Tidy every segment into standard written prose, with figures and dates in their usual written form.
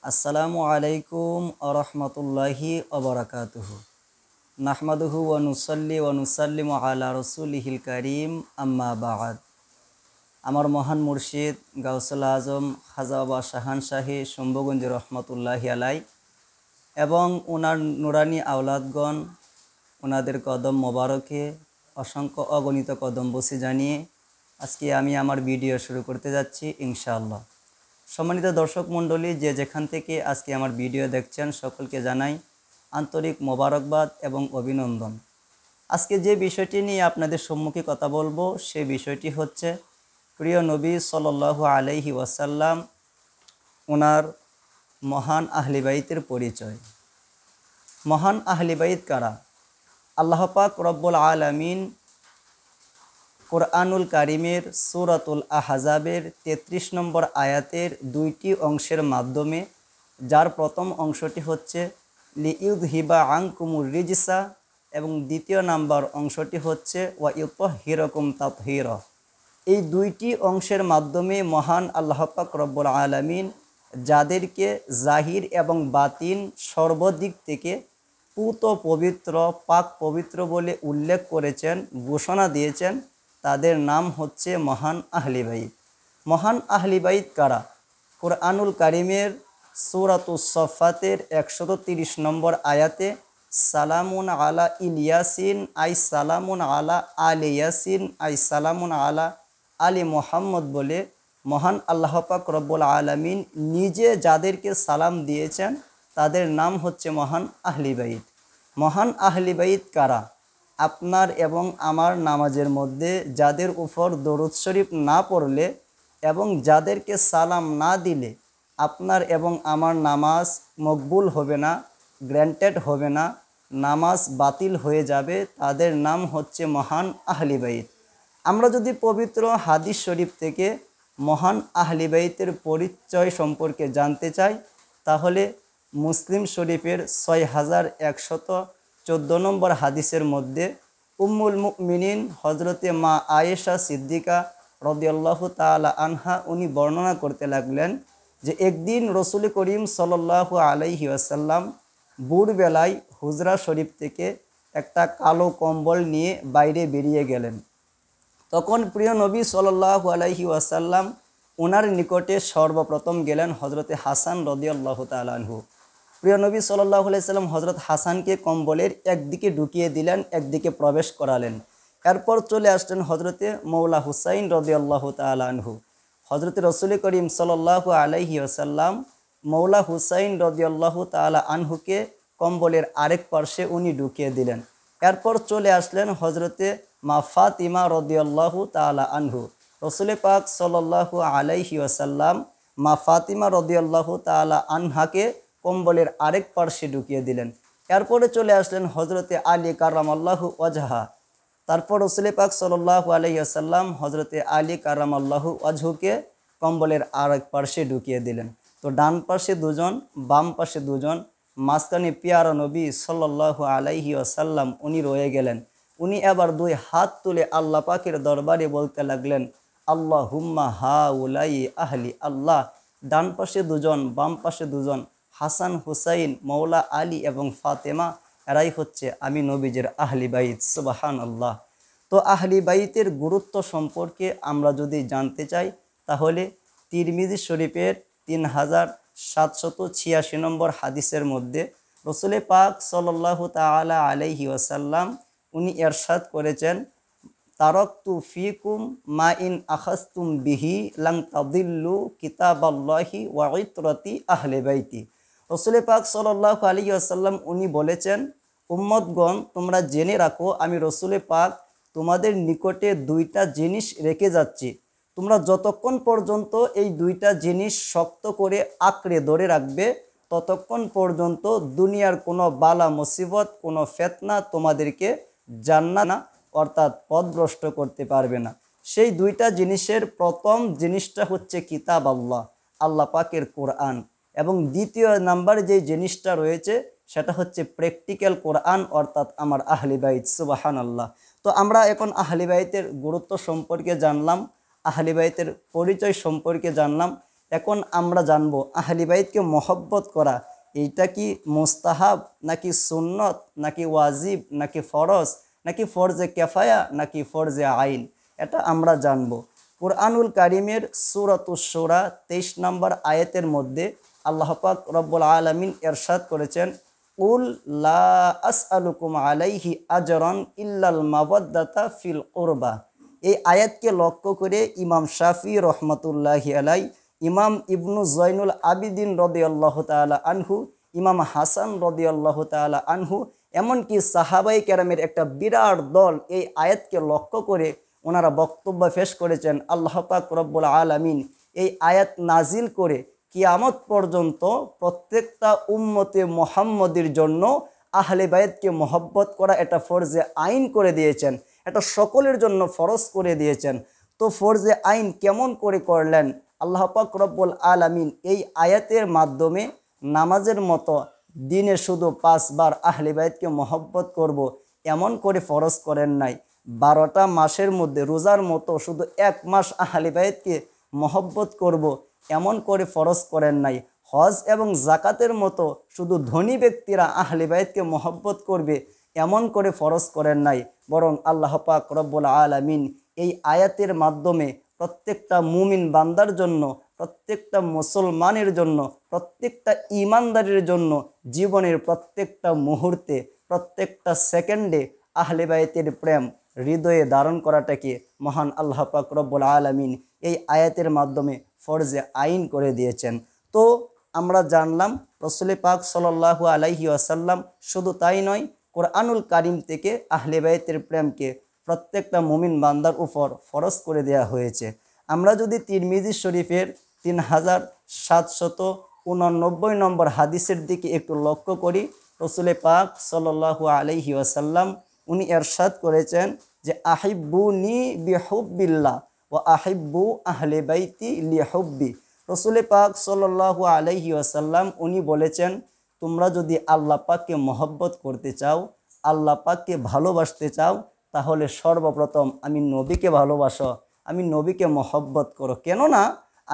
আসসালামু আলাইকুম আরহামতুল্লাহি আবরাকাতুহু নাহমাদুহু ওয়া নুসাল্লি ওয়া নুসাল্লিমু আলা রাসূলিহিল কারীম আম্মা বা'দ। আমার মহান মুর্শিদ গাউসুল আজম খাজা বাবা শাহান শাহী শম্ভুগঞ্জ রহমতুল্লাহি আলাই এবং ওনার নুরানি আওলাদগণ ওনাদের কদম মোবারকে অসংখ্য অগণিত কদম বসি জানিয়ে আজকে আমি আমার ভিডিও শুরু করতে যাচ্ছি ইনশাআল্লাহ। সম্মানিত দর্শক মণ্ডলী, যে যেখান থেকে আজকে আমার ভিডিও দেখছেন সকলকে জানাই আন্তরিক মোবারকবাদ এবং অভিনন্দন। আজকে যে বিষয়টি নিয়ে আপনাদের সম্মুখে কথা বলবো সেই বিষয়টি হচ্ছে প্রিয় নবী সাল্লাল্লাহু আলাইহি ওয়াসাল্লাম ওনার মহান আহলি বাইতের পরিচয়। মহান আহলি বাইত কারা? আল্লাহ পাক রব্বুল আলামিন কোরআনুল কারিমের সূরাতুল আহজাবের 33 নম্বর আয়াতের দুইটি অংশের মাধ্যমে, যার প্রথম অংশটি হচ্ছে লিইউযহিবা আনকুমুর রিজসা এবং দ্বিতীয় নাম্বার অংশটি হচ্ছে ওয়া ইউতাহহিরাকুম তাতহীরা, এই দুইটি অংশের মাধ্যমে মহান আল্লাহ পাক রব্বুল আলামিন যাদেরকে জাহির এবং বাতিন সর্বদিক থেকে পুত পবিত্র পাক পবিত্র বলে উল্লেখ করেছেন, ঘোষণা দিয়েছেন, তাদের নাম হচ্ছে মহান আহলি বাইত। মহান আহলি বাইত কারা? কোরআনুল কারিমের সূরাতুস সফফাতের 130 নম্বর আয়াতে সালামুন আলা ইলিয়াসিন আই সালামুন আলা আলি ইয়াসিন আই সালামুন আলা আলি মুহাম্মদ বলে মহান আল্লাহ পাক রব্বুল আলামিন নিজে যাদেরকে সালাম দিয়েছেন তাদের নাম হচ্ছে মহান আহলি বাইত। মহান আহলি বাইত কারা? আপনার এবং আমার নামাজের মধ্যে যাদের উপর দরুদ শরীফ না পড়লে এবং যাদেরকে সালাম না দিলে আপনার এবং আমার নামাজ মকবুল হবে না, গ্র্যান্টেড হবে না, নামাজ বাতিল হয়ে যাবে, তাদের নাম হচ্ছে মহান আহলি বাইত। আমরা যদি পবিত্র হাদিস শরীফ থেকে মহান আহলি বাইতের পরিচয় সম্পর্কে জানতে চাই তাহলে মুসলিম শরীফের 6114 নম্বর হাদিসের মধ্যে উম্মুল মুমিনিন হজরতে মা আয়েশা সিদ্দিকা রাদিয়াল্লাহু তাআলা আনহা উনি বর্ণনা করতে লাগলেন যে একদিন রসুল করিম সাল্লাল্লাহু আলাইহি ওয়াসাল্লাম ভোরবেলায় হুজরা শরীফ থেকে একটা কালো কম্বল নিয়ে বাইরে বেরিয়ে গেলেন। তখন প্রিয় নবী সাল্লাল্লাহু আলাইহি ওয়াসাল্লাম ওনার নিকটে সর্বপ্রথম গেলেন হজরতে হাসান রাদিয়াল্লাহু তাআলা আনহু। প্রিয় নবী সাল্লাল্লাহু আলাইহি সাল্লাম হজরত হাসানকে কম্বলের একদিকে ঢুকিয়ে দিলেন, একদিকে প্রবেশ করালেন। এরপর চলে আসলেন হজরতে মৌলা হুসাইন রাদিয়াল্লাহু তাআলা আনহু। হজরতে রসুল করিম সাল্লাল্লাহু আলাইহি ওয়াসাল্লাম মৌলা হুসাইন রাদিয়াল্লাহু তাআলা আনহুকে কম্বলের আরেক পার্শ্বে উনি ঢুকিয়ে দিলেন। এরপর চলে আসলেন হজরতে মা ফাতিমা রাদিয়াল্লাহু তাআলা আনহু। রসুল পাক সাল্লাল্লাহু আলাইহি ওয়াসাল্লাম মা ফাতিমা রাদিয়াল্লাহু তাআলা আনহাকে কম্বলের আরেক পার্শ্বে ঢুকিয়ে দিলেন। এরপরে চলে আসলেন হজরতে আলী কারামাল্লাহু ওয়াজহা। তারপর রসুল পাক সাল্লাল্লাহু আলাইহি ওয়াসাল্লাম হজরতে আলী কারামাল্লাহু ওয়াজহুকে কম্বলের আরেক পার্শ্বে ঢুকিয়ে দিলেন। তো ডান পাশে দুজন, বাম পাশে দুজন, মাঝখানে পিয়ারা নবী সাল্লাল্লাহু আলাইহি ওয়াসাল্লাম উনি রয়ে গেলেন। উনি এবার দুই হাত তুলে আল্লাহ পাকের দরবারে বলতে লাগলেন আল্লাহুম্মা হাউলাই আহলি। আল্লাহ, ডান পাশে দুজন, বাম পাশে দুজন, হাসান হুসাইন, মৌলা আলী এবং ফাতেমা, এরাই হচ্ছে আমি নবীজের আহলি বাইত। সুবহানাল্লাহ। তো আহলি বাইতের গুরুত্ব সম্পর্কে আমরা যদি জানতে চাই তাহলে তিরমিজি শরীফের 3786 নম্বর হাদিসের মধ্যে রসুল পাক সাল্লাল্লাহু তাআলা আলাইহি ওয়াসাল্লাম উনি ইরশাদ করেছেন তারাকতু ফিকুম মা ইন আখাযতুম বিহি লান তাদিল্লু কিতাবাল্লাহি ওয়া ইতরাতি আহলি বাইতি। রসুল পাক সাল্লাল্লাহু আলাইহি ওয়াসাল্লাম উনি বলেছেন, উম্মতগণ তোমরা জেনে রাখো আমি রসুল পাক তোমাদের নিকটে দুইটা জিনিস রেখে যাচ্ছি, তোমরা যতক্ষণ পর্যন্ত এই দুইটা জিনিস শক্ত করে আঁকড়ে ধরে রাখবে ততক্ষণ পর্যন্ত দুনিয়ার কোনো বালা মুসিবত, কোনো ফিতনা তোমাদেরকে জান্নাত অর্থাৎ পথভ্রষ্ট করতে পারবে না। সেই দুইটা জিনিসের প্রথম জিনিসটা হচ্ছে কিতাব আল্লাহ, আল্লাহ পাকের কোরআন, এবং দ্বিতীয় নাম্বার যে জিনিসটা রয়েছে সেটা হচ্ছে প্র্যাকটিক্যাল কোরআন অর্থাৎ আমার আহলি বাইত। সুবহানাল্লাহ। তো আমরা এখন আহলি বাইতের গুরুত্ব সম্পর্কে জানলাম, আহলি বাইতের পরিচয় সম্পর্কে জানলাম। এখন আমরা জানবো আহলি বাইতকে মহব্বত করা এইটা কি মুস্তাহাব নাকি সুন্নত নাকি ওয়াজিব নাকি ফরজ নাকি ফরজে কেফায়া নাকি ফরজে আইন, এটা আমরা জানবো। কুরআনুল কারিমের সূরাতুশ শূরা 23 নম্বর আয়াতের মধ্যে আল্লাহ পাক রব্বুল আলামিন ইরশাদ করেছেন, কুল লা আসআলুকুম আলাইহি আজরান ইল্লাল মাওয়াদ্দাতা ফিল কুরবা। এই আয়াতকে লক্ষ্য করে ইমাম শাফি রহমতুল্লাহি আলাই, ইমাম ইবনু জয়নুল আবিদিন রাদিয়াল্লাহু তাআলা আনহু, ইমাম হাসান রাদিয়াল্লাহু তাআলা আনহু, এমনকি সাহাবায়ে কেরামের একটা বিরাট দল এই আয়াতকে লক্ষ্য করে ওনারা বক্তব্য পেশ করেছেন। আল্লাহ পাক রব্বুল আলামিন এই আয়াত নাজিল করে কিয়ামত পর্যন্ত প্রত্যেকটা উম্মতে মুহাম্মদের জন্য আহলে বাইতকে মহব্বত করা এটা ফরজে আইন করে দিয়েছেন, এটা সকলের জন্য ফরজ করে দিয়েছেন। তো ফরজে আইন কেমন করে করলেন? আল্লাহ পাক রব্বুল আলামিন এই আয়াতের মাধ্যমে নামাজের মতো দিনে শুধু 5 বার আহলে বাইতকে মহব্বত করব এমন করে ফরজ করেন নাই। 12টা মাসের মধ্যে রোজার মতো শুধু 1 মাস আহলে বাইতকে মহব্বত করব এমন করে ফরজ করেন নাই। হজ এবং জাকাতের মতো শুধু ধনী ব্যক্তিরা আহলে বাইতকে মহব্বত করবে এমন করে ফরজ করেন নাই, বরং আল্লাহ পাক রব্বুল আলামিন এই আয়াতের মাধ্যমে প্রত্যেকটা মুমিন বান্দার জন্য, প্রত্যেকটা মুসলমানের জন্য, প্রত্যেকটা ঈমানদারের জন্য জীবনের প্রত্যেকটা মুহূর্তে, প্রত্যেকটা সেকেন্ডে আহলে বাইতের প্রেম হৃদয়ে ধারণ করাটাকে মহান আল্লাহ পাক রব্বুল আলামিন এই আয়াতের মাধ্যমে ফরজে আইন করে দিয়েছেন। তো আমরা জানলাম রাসূল পাক সাল্লাল্লাহু আলাইহি ওয়াসাল্লাম শুধু তাই নয়, কুরআনুল কারীম থেকে আহলে বাইতের প্রেমকে প্রত্যেকটা মুমিন বান্দার উপর ফরজ করে দেয়া হয়েছে। আমরা যদি তিরমিজি শরীফের 3789 নম্বর হাদিসের দিকে একটু লক্ষ্য করি, রাসূল পাক সাল্লাল্লাহু আলাইহি ওয়াসাল্লাম উনি ইরশাদ করেছেন যে আহিব্বুনি বিহুব্বিল্লাহ ওয়া আহিব্বু আহলে বাইতি লিহুব্বি। রাসূল পাক সাল্লাল্লাহু আলাইহি ওয়াসাল্লাম উনি বলেছেন, তোমরা যদি আল্লাহ পাককে মহব্বত করতে চাও, আল্লাহ পাককে ভালোবাসতে চাও, তাহলে সর্বপ্রথম আমি নবীকে ভালোবাসো, আমি নবীকে মহব্বত করো। কেননা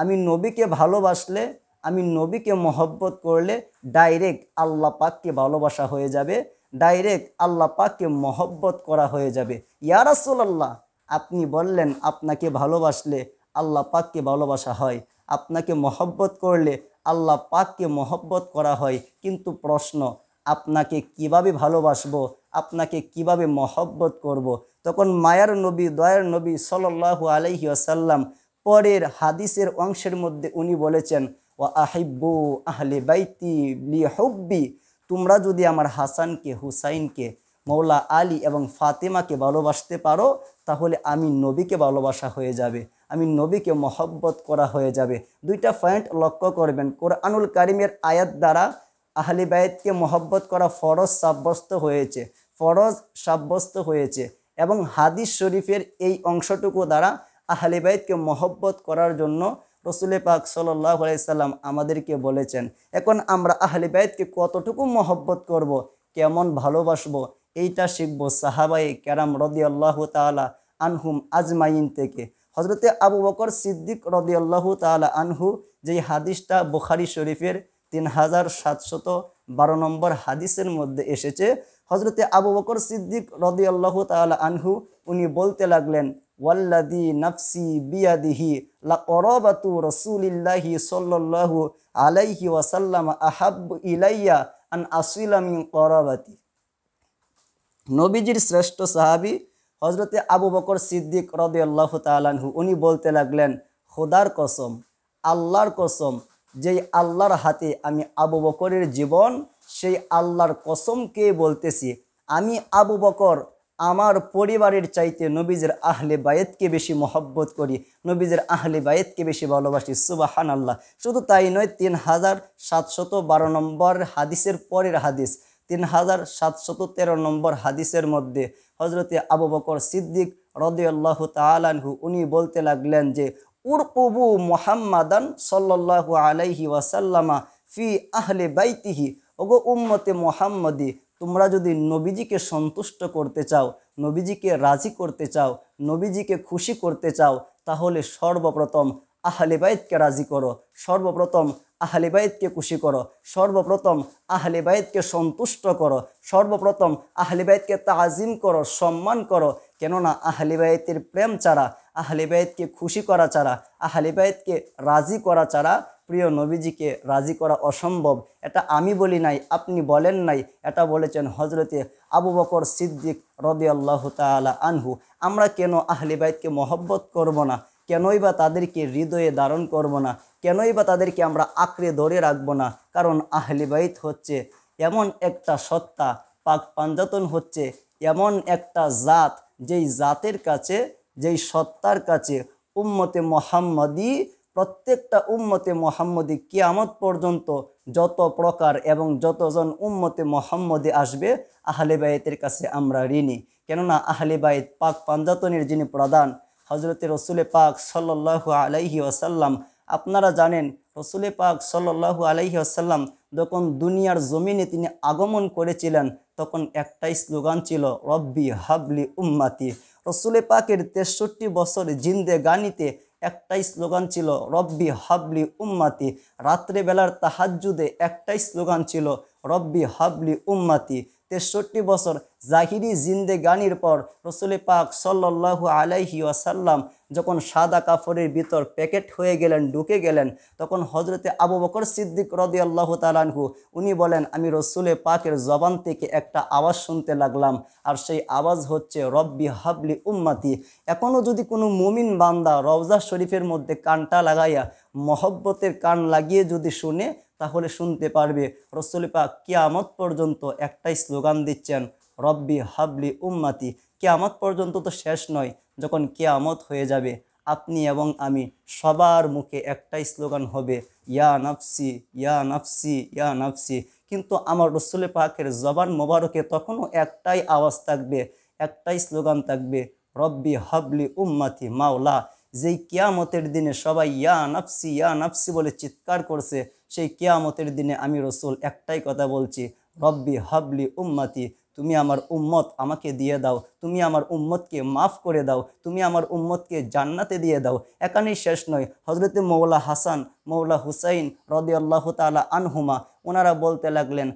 আমি নবীকে ভালোবাসলে, আমি নবীকে মহব্বত করলে ডাইরেক্ট আল্লাহ পাককে ভালোবাসা হয়ে যাবে, ডাইরেক্ট আল্লাহ পাককে মহব্বত করা হয়ে যাবে। ইয়া রাসূলুল্লাহ, আপনি বললেন আপনাকে ভালোবাসলে আল্লাহ পাককে ভালোবাসা হয়, আপনাকে মহব্বত করলে আল্লাহ পাককে মহব্বত করা হয়, কিন্তু প্রশ্ন, আপনাকে কিভাবে ভালোবাসবো, আপনাকে কিভাবে মহব্বত করব? তখন মায়ার নবী, দয়ার নবী সাল্লাল্লাহু আলাইহি ওয়াসাল্লাম পরের হাদিসের অংশের মধ্যে উনি বলেছেন, ওয়া আহিব্বু আহলে বাইতি লিহুব্বি। তোমরা যদি আমার হাসানকে, হুসাইনকে, মৌলা আলী এবং ফাতেমাকে ভালোবাসতে পারো, তাহলে আমি নবীকে ভালোবাসা হয়ে যাবে, আমি নবীকে মহব্বত করা হয়ে যাবে। দুইটা পয়েন্ট লক্ষ্য করবেন, কোরআনুল কারীমের আয়াত দ্বারা আহলে বাইতকে মহব্বত করা ফরজ সাব্যস্ত হয়েছে এবং হাদিস শরীফের এই অংশটুকু দ্বারা আহলে বাইতকে মহব্বত করার জন্য রাসূল পাক সাল্লাল্লাহু আলাইহি সাল্লাম আমাদেরকে বলেছেন। এখন আমরা আহলে বাইতকে কতটুকু মহব্বত করব, কেমন ভালোবাসবো, এইটা শিখব সাহাবায়ে কেরাম রাদিয়াল্লাহু তাআলা আনহুম আজমাইন থেকে। হযরতে আবু বকর সিদ্দিক রাদিয়াল্লাহু তাআলা আনহু, যেই হাদিসটা বুখারী শরীফের 3712 নম্বর হাদিসের মধ্যে এসেছে, হযরতে আবু বকর সিদ্দিক রাদিয়াল্লাহু তাআলা আনহু উনি বলতে লাগলেন, ওয়াল্লাযী নাফসি বিয়াদিহি লাকরাবাতু রাসূলিল্লাহি সাল্লাল্লাহু আলাইহি ওয়াসাল্লাম আহাব্বু ইলাইয়া আন আসিলা মিন করাবাতি। নবীজির শ্রেষ্ঠ সাহাবী হযরতে আবু বকর সিদ্দিক রাদিয়াল্লাহু তাআলা আনহু উনি বলতে লাগলেন, খোদার কসম, আল্লাহর কসম, যেই আল্লাহর হাতে আমি আবু বকরের জীবন, সেই আল্লাহর কসমকে বলতেছি, আমি আবু বকর আমার পরিবারের চাইতে নবীজের আহলে বায়েতকে বেশি মহব্বত করি, নবীজের আহলে বায়েতকে বেশি ভালোবাসি। সুবহানাল্লাহ। শুধু তাই নয়, 3712 নম্বর হাদিসের পরের হাদিস 3713 নম্বর হাদিসের মধ্যে হযরতে আবু বকর সিদ্দিক রাদিয়াল্লাহু তাআলা আনহু উনি বলতে লাগলেন যে, উরকুবু মুহাম্মাদান সাল্লাল্লাহু আলাইহি ওয়াসাল্লামা ফি আহলে বাইতিহি। ওগো উম্মতে মুহাম্মদি, তোমরা যদি নবীজিকে সন্তুষ্ট করতে চাও, নবীজিকে রাজি করতে চাও, নবীজিকে খুশি করতে চাও, তাহলে সর্বপ্রথম আহলে বাইতকে রাজি করো, সর্বপ্রথম আহলে বাইতকে খুশি করো, সর্বপ্রথম আহলে বাইতকে সন্তুষ্ট করো, সর্বপ্রথম আহলে বাইতকে তাজিম করো, সম্মান করো। কেননা আহলে বাইতের প্রেম ছাড়া, আহলে বাইতকে খুশি করা ছাড়া, আহলে বাইতকে রাজি করা ছাড়া প্রিয় নবীজিকে রাজি করা অসম্ভব। এটা আমি বলি নাই, আপনি বলেন নাই, এটা বলেছেন হজরতে আবু বকর সিদ্দিক রাদিয়াল্লাহু তাআলা আনহু। আমরা কেন আহলে বাইতকে মহব্বত করব না? কেনই বা তাদেরকে হৃদয়ে ধারণ করব না? কেনই বা তাদেরকে আমরা আঁকড়ে ধরে রাখবো না? কারণ আহলে বাইত হচ্ছে এমন একটা সত্তা, পাক পাঞ্জাতন হচ্ছে এমন একটা জাত, যেই জাতের কাছে, যেই সত্তার কাছে উম্মতে মুহাম্মাদি, প্রত্যেকটা উম্মতে মুহাম্মাদি কিয়ামত পর্যন্ত যত প্রকার এবং যতজন উম্মতে মুহাম্মাদি আসবে, আহলে বাইতের কাছে আমরা ঋণী। কেননা আহলে বাইত পাক পাঞ্জাতনের যিনি প্রধান হজরতে রসুলে পাক সাল্লাল্লাহু আলাইহি ওয়াসাল্লাম, আপনারা জানেন রসুলে পাক সাল্লাল্লাহু আলাইহি ওয়াসাল্লাম যখন দুনিয়ার জমিনে তিনি আগমন করেছিলেন, তখন একটাই স্লোগান ছিল, রব্বি হাবলি উম্মাতি। রসুলে পাকের 63 বছর জিন্দেগানিতে একটাই স্লোগান ছিল, রব্বি হাবলি উম্মাতি। রাত্রেবেলার তাহাজ্জুদে একটাই স্লোগান ছিল, রব্বি হাবলি উম্মাতি। 63 বছর জাহিরি জিন্দেগানির পর রসুলে পাক সাল্লাল্লাহু আলাইহি ওয়াসাল্লাম যখন সাদা কাপড়ের ভিতর প্যাকেট হয়ে গেলেন, ঢুকে গেলেন, তখন হজরতে আবু বকর সিদ্দিক রাদিয়াল্লাহু তাআলা আনহু উনি বলেন, আমি রসুলে পাকের জবান থেকে একটা আওয়াজ শুনতে লাগলাম, আর সেই আওয়াজ হচ্ছে রব্বি হাবলি উম্মাতি। এখনও যদি কোনো মুমিন বান্দা রওজা শরীফের মধ্যে কানটা লাগাইয়া মহব্বতের কান লাগিয়ে যদি শুনে, তাহলে শুনতে পারবে রসুল পাক কিয়ামত পর্যন্ত একটাই স্লোগান দিচ্ছেন, রব্বি হাবলি উম্মাতি। কিয়ামত পর্যন্ত তো শেষ নয়, যখন কিয়ামত হয়ে যাবে আপনি এবং আমি সবার মুখে একটাই স্লোগান হবে, ইয়া নাফসি ইয়া নাফসি ইয়া নাফসি। কিন্তু আমার রসুল পাকের জবান মোবারকে তখনও একটাই আওয়াজ থাকবে, একটাই স্লোগান থাকবে, রব্বি হাবলি উম্মাতি মাওলা। যেই কিয়ামতের দিনে সবাই ইয়া নাফসি বলে চিৎকার করছে, সেই কিয়ামতের দিনে আমি রসুল একটাই কথা বলছি, রব্বি হাবলি উম্মাতি। তুমি আমার উম্মত আমাকে দিয়ে দাও, তুমি আমার উম্মতকে মাফ করে দাও, তুমি আমার উম্মতকে জান্নাতে দিয়ে দাও। এখানেই শেষ নয়, হজরতে মৌলা হাসান, মৌলা হুসাইন রাদিয়াল্লাহু তাআলা আনহুমা ওনারা বলতে লাগলেন,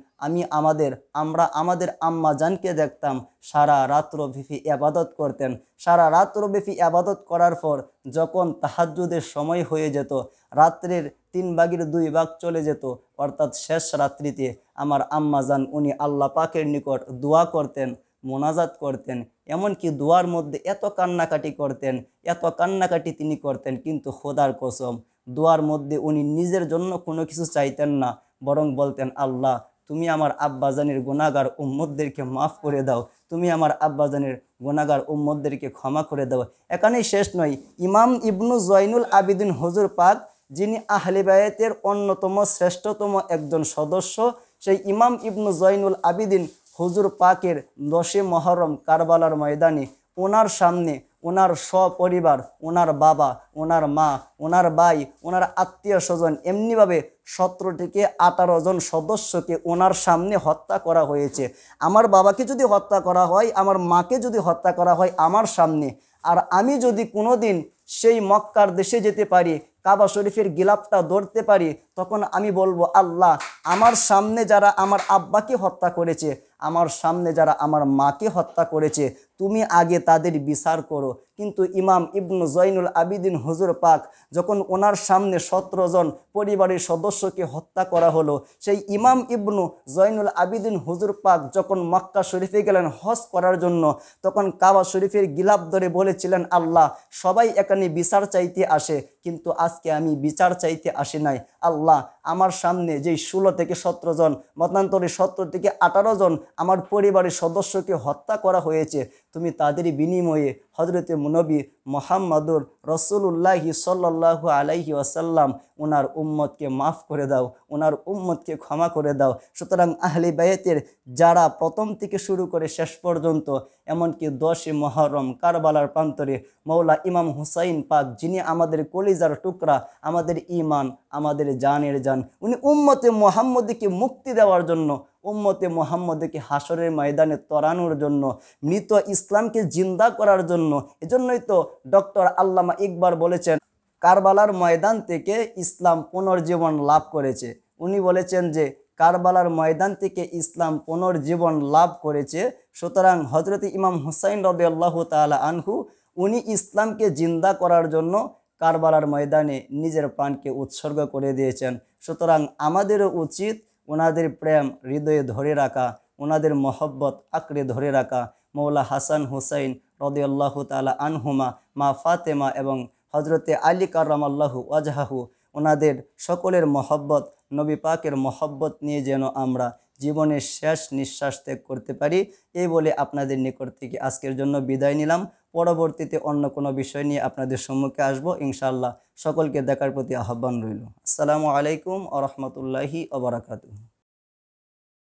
আমরা আমাদের আম্মা জানকে দেখতাম সারা রাত্রব্যাপী ইবাদত করতেন। সারা রাত্রব্যাপী ইবাদত করার পর যখন তাহাজ্জুদের সময় হয়ে যেত, রাত্রের 3/2 চলে যেত, অর্থাৎ শেষ রাত্রিতে আমার আম্মা জান উনি আল্লাহ পাকের নিকট দোয়া করতেন, মোনাজাত করতেন। এমনকি দোয়ার মধ্যে এত কান্নাকাটি করতেন, এত কান্নাকাটি তিনি করতেন, কিন্তু খোদার কসম দোয়ার মধ্যে উনি নিজের জন্য কোনো কিছু চাইতেন না, বরং বলতেন, আল্লাহ তুমি আমার আব্বাজানের গুনাহগার উম্মতদেরকে মাফ করে দাও, তুমি আমার আব্বাজানের গুনাহগার উম্মতদেরকে ক্ষমা করে দাও। এখানেই শেষ নয়, ইমাম ইবনু জয়নুল আবিদিন হুজুর পাক, যিনি আহলে বায়াতের অন্যতম শ্রেষ্ঠতম একজন সদস্য, সেই ইমাম ইবনু জয়নুল আবিদিন হুজুর পাকের 10 মুহররম কারবালার ময়দানে ওনার সামনে ওনার সপরিবার, ওনার বাবা, ওনার মা, ওনার ভাই, ওনার আত্মীয় স্বজন, এমনিভাবে 17 থেকে 18 জন সদস্যকে ওনার সামনে হত্যা করা হয়েছে। আমার বাবাকে যদি হত্যা করা হয়, আমার মাকে যদি হত্যা করা হয় আমার সামনে, আর আমি যদি কোনোদিন সেই মক্কার দেশে যেতে পারি, কাবা শরীফের গিলাফটা ধরতে পারি, তখন আমি বলবো, আল্লাহ আমার সামনে যারা আমার আব্বাকে হত্যা করেছে, আমার সামনে যারা আমার মাকে হত্যা করেছে, তুমি আগে তাদের বিচার করো। কিন্তু ইমাম ইবনু জয়নুল আবিদিন হুজুর পাক যখন ওনার সামনে 17 জন পরিবারের সদস্যকে হত্যা করা হলো, সেই ইমাম ইবনু জয়নুল আবিদিন হুজুর পাক যখন মক্কা শরীফে গেলেন হজ করার জন্য, তখন কাবা শরীফের গিলাফ ধরে বলেছিলেন, আল্লাহ সবাই এখানে বিচার চাইতে আসে, কিন্তু আজকে আমি বিচার চাইতে আসি নাই। আল্লাহ আমার সামনে যেই 16 থেকে 17 জন, মতান্তরে 17 থেকে 18 জন আমার পরিবারের সদস্যকে হত্যা করা হয়েছে, তুমি তাদের বিনিময়ে হজরতে নবী মুহাম্মদুর রাসূলুল্লাহি সাল্লাল্লাহু আলাইহি ওয়াসাল্লাম ওনার উম্মতকে মাফ করে দাও, ওনার উম্মতকে ক্ষমা করে দাও। সুতরাং আহলে বায়াতের যারা প্রথম থেকে শুরু করে শেষ পর্যন্ত, এমনকি 10 মুহররম কারবালার প্রান্তরে মৌলা ইমাম হুসাইন পাক, যিনি আমাদের কলিজার টুকরা, আমাদের ঈমান, আমাদের জানের জান, উনি উম্মতে মুহাম্মদীকে মুক্তি দেওয়ার জন্য, উম্মতে মুহাম্মদকে হাসরের ময়দানে তরানোর জন্য, মৃত ইসলামকে জিন্দা করার জন্য, এজন্যই তো ডক্টর আল্লামা ইকবাল বলেছেন, কারবালার ময়দান থেকে ইসলাম পুনর্জীবন লাভ করেছে। উনি বলেছেন যে কারবালার ময়দান থেকে ইসলাম পুনর্জীবন লাভ করেছে। সুতরাং হজরত ইমাম হুসাইন রাদিয়াল্লাহু তাআলা আনহু উনি ইসলামকে জিন্দা করার জন্য কারবালার ময়দানে নিজের প্রাণকে উৎসর্গ করে দিয়েছেন। সুতরাং আমাদেরও উচিত ওনাদের প্রেম হৃদয়ে ধরে রাখা, ওনাদের মহব্বত আঁকড়ে ধরে রাখা। মৌলা হাসান হুসাইন রাদিয়াল্লাহু তাআলা আনহুমা, মা ফাতেমা এবং হজরতে আলী কাররামাল্লাহু ওয়াজহাহু, ওনাদের সকলের মহব্বত, নবী পাকের মহব্বত নিয়ে যেন আমরা জীবনের শেষ নিঃশ্বাস ত্যাগ করতে পারি। এই বলে আপনাদের নিকট থেকে আজকের জন্য বিদায় নিলাম। পরবর্তীতে অন্য কোনো বিষয় নিয়ে আপনাদের সম্মুখে আসবো ইনশাআল্লাহ। সকলকে দেখার প্রতি আহ্বান রইল। আসসালামু আলাইকুম ওয়া রাহমাতুল্লাহি ওয়া বারাকাতুহু।